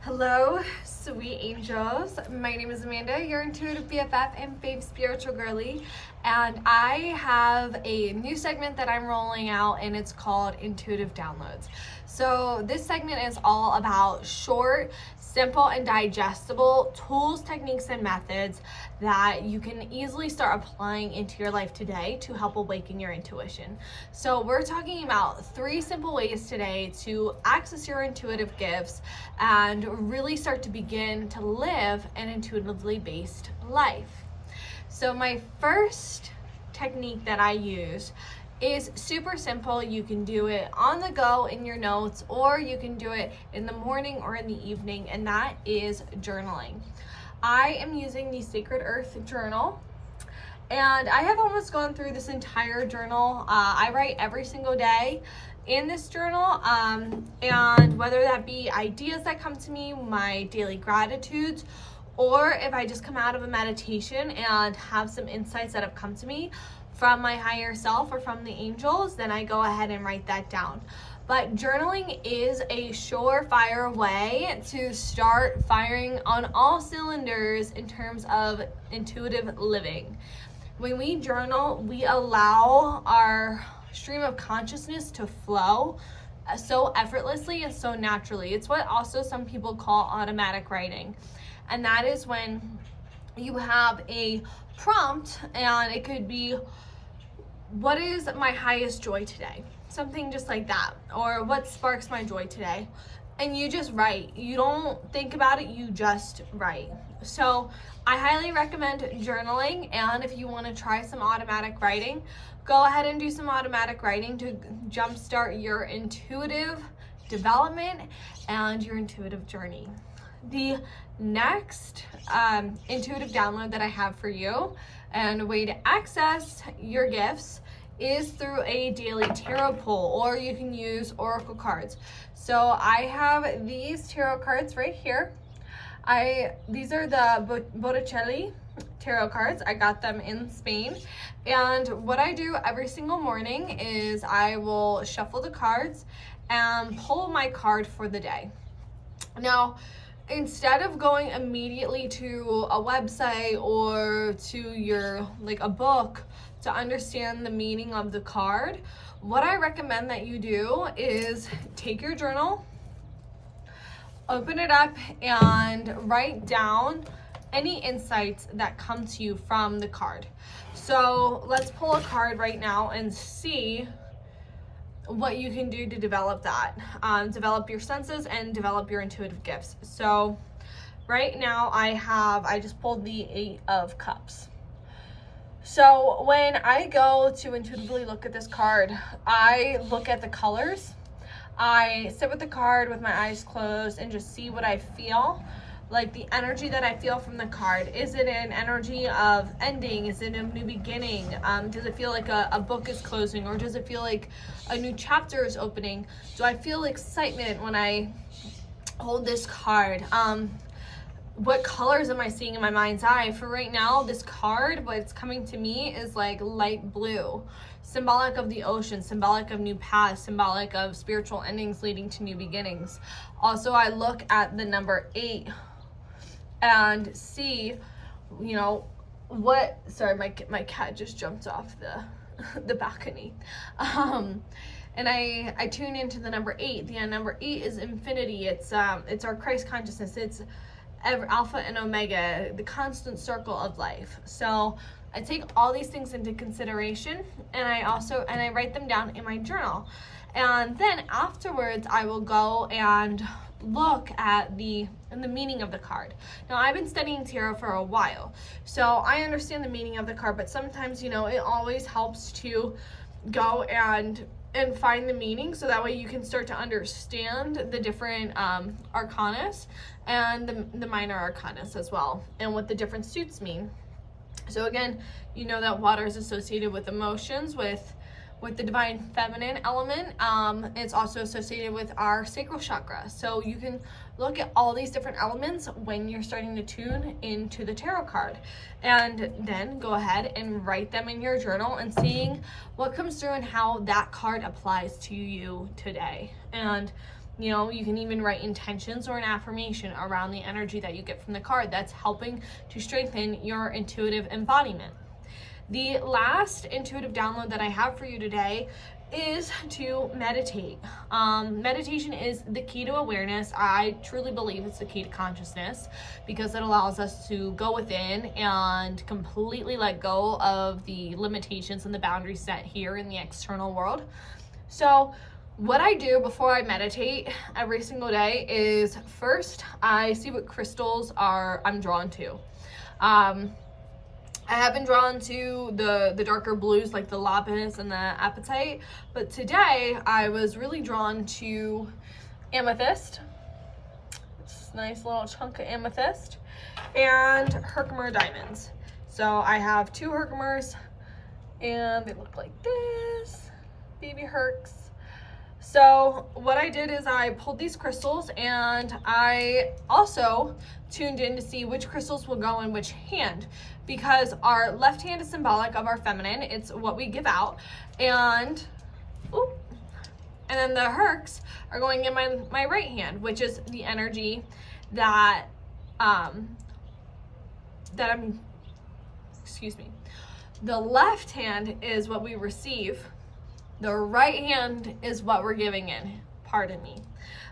Hello, sweet angels. My name is Amanda, your intuitive BFF and fave spiritual girly, and I have a new segment that I'm rolling out, and it's called Intuitive Downloads. So this segment is all about short, simple, and digestible tools, techniques, and methods that you can easily start applying into your life today to help awaken your intuition. So we're talking about 3 simple ways today to access your intuitive gifts and really start to begin to live an intuitively based life. So my first technique that I use is super simple. You can do it on the go in your notes, or you can do it in the morning or in the evening, and that is journaling. I am using the Sacred Earth journal, and I have almost gone through this entire journal. I write every single day in this journal, and whether that be ideas that come to me, my daily gratitudes, or if I just come out of a meditation and have some insights that have come to me from my higher self or from the angels, then I go ahead and write that down. But journaling is a surefire way to start firing on all cylinders in terms of intuitive living. When we journal, we allow our stream of consciousness to flow so effortlessly and so naturally. It's what also some people call automatic writing. And that is when you have a prompt, and it could be, what is my highest joy today? Something just like that. Or what sparks my joy today? And you just write. You don't think about it, you just write. So I highly recommend journaling, and if you want to try some automatic writing, go ahead and do some automatic writing to jumpstart your intuitive development and your intuitive journey. The next intuitive download that I have for you and a way to access your gifts is through a daily tarot pull, or you can use oracle cards. So I have these tarot cards right here. These are the Botticelli tarot cards. I got them in Spain. And what I do every single morning is I will shuffle the cards and pull my card for the day. Now, instead of going immediately to a website or to your a book to understand the meaning of the card, what I recommend that you do is take your journal, open it up, and write down any insights that come to you from the card. So let's pull a card right now and see what you can do to develop that, develop your senses and develop your intuitive gifts. So right now I just pulled the 8 of Cups. So when I go to intuitively look at this card, I look at the colors. I sit with the card with my eyes closed and just see what I feel. Like the energy that I feel from the card. Is it an energy of ending? Is it a new beginning? Does it feel like a book is closing, or does it feel like a new chapter is opening? Do I feel excitement when I hold this card? What colors am I seeing in my mind's eye? For right now, this card, what's coming to me is like light blue, symbolic of the ocean, symbolic of new paths, symbolic of spiritual endings leading to new beginnings. Also, I look at the number 8 and see, sorry, my cat just jumped off the balcony. And I tune into the number 8. The number 8 is infinity. It's our Christ consciousness. It's Alpha and Omega, the constant circle of life. So I take all these things into consideration, and I write them down in my journal. And then afterwards, I will go and look at the meaning of the card. Now, I've been studying tarot for a while, so I understand the meaning of the card, but sometimes, it always helps to go and find the meaning, so that way you can start to understand the different arcanas and the minor arcanas as well, and what the different suits mean. So again, that water is associated with emotions, with the divine feminine element. It's also associated with our sacral chakra. So you can look at all these different elements when you're starting to tune into the tarot card, and then go ahead and write them in your journal and seeing what comes through and how that card applies to you today. And You know, you can even write intentions or an affirmation around the energy that you get from the card. That's helping to strengthen your intuitive embodiment. The last intuitive download that I have for you today is to meditate. Meditation is the key to awareness. I truly believe it's the key to consciousness because it allows us to go within and completely let go of the limitations and the boundaries set here in the external world. So what I do before I meditate every single day is first I see what crystals I'm drawn to. I have been drawn to the darker blues like the lapis and the apatite, but today I was really drawn to amethyst. It's a nice little chunk of amethyst, and Herkimer diamonds. So I have 2 Herkimers and they look like this, baby Herks. So what I did is I pulled these crystals and I also tuned in to see which crystals will go in which hand, because our left hand is symbolic of our feminine. It's what we give out. And then the Herks are going in my right hand, which is the energy that the left hand is what we receive. The right hand is what we're giving in, pardon me.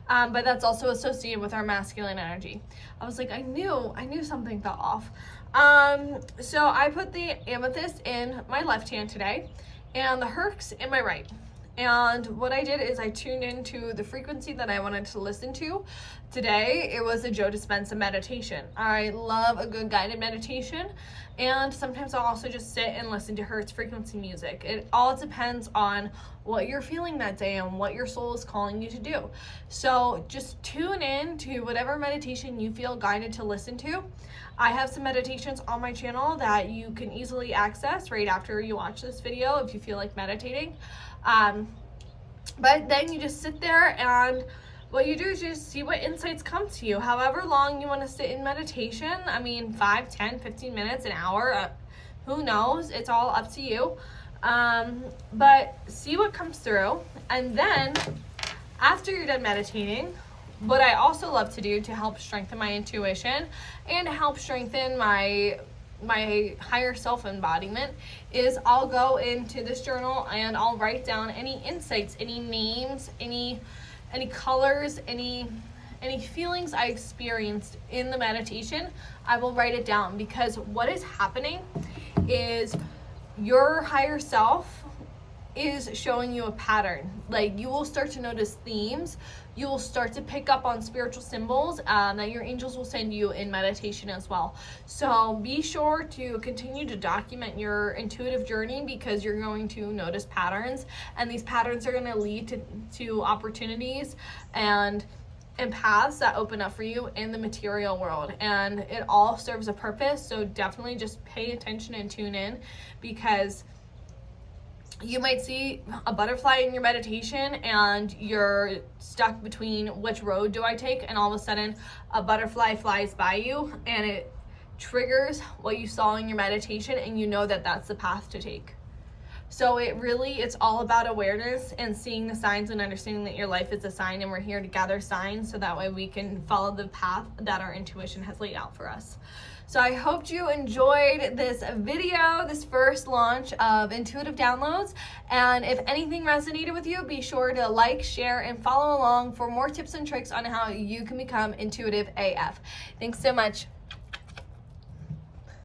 But that's also associated with our masculine energy. I was like, I knew something felt off. So I put the amethyst in my left hand today and the Herks in my right. And what I did is I tuned into the frequency that I wanted to listen to. Today, it was a Joe Dispenza meditation. I love a good guided meditation. And sometimes I'll also just sit and listen to Hertz frequency music. It all depends on what you're feeling that day and what your soul is calling you to do. So just tune in to whatever meditation you feel guided to listen to. I have some meditations on my channel that you can easily access right after you watch this video if you feel like meditating. But then you just sit there and what you do is you just see what insights come to you. However long you want to sit in meditation, I mean 5, 10, 15 minutes, an hour, who knows? It's all up to you. But see what comes through. And then after you're done meditating, what I also love to do to help strengthen my intuition and help strengthen my higher self embodiment is I'll go into this journal and I'll write down any insights, any names, any colors, any feelings I experienced in the meditation. I will write it down, because what is happening is your higher self is showing you a pattern. Like, you will start to notice themes. You will start to pick up on spiritual symbols that your angels will send you in meditation as well. So be sure to continue to document your intuitive journey, because you're going to notice patterns, and these patterns are going to lead to opportunities and paths that open up for you in the material world, and it all serves a purpose. So definitely just pay attention and tune in, because you might see a butterfly in your meditation and you're stuck between which road do I take, and all of a sudden a butterfly flies by you and it triggers what you saw in your meditation, and you know that that's the path to take. So it's all about awareness and seeing the signs and understanding that your life is a sign, and we're here to gather signs so that way we can follow the path that our intuition has laid out for us. So I hope you enjoyed this video, this first launch of Intuitive Downloads. And if anything resonated with you, be sure to like, share, and follow along for more tips and tricks on how you can become intuitive AF. Thanks so much.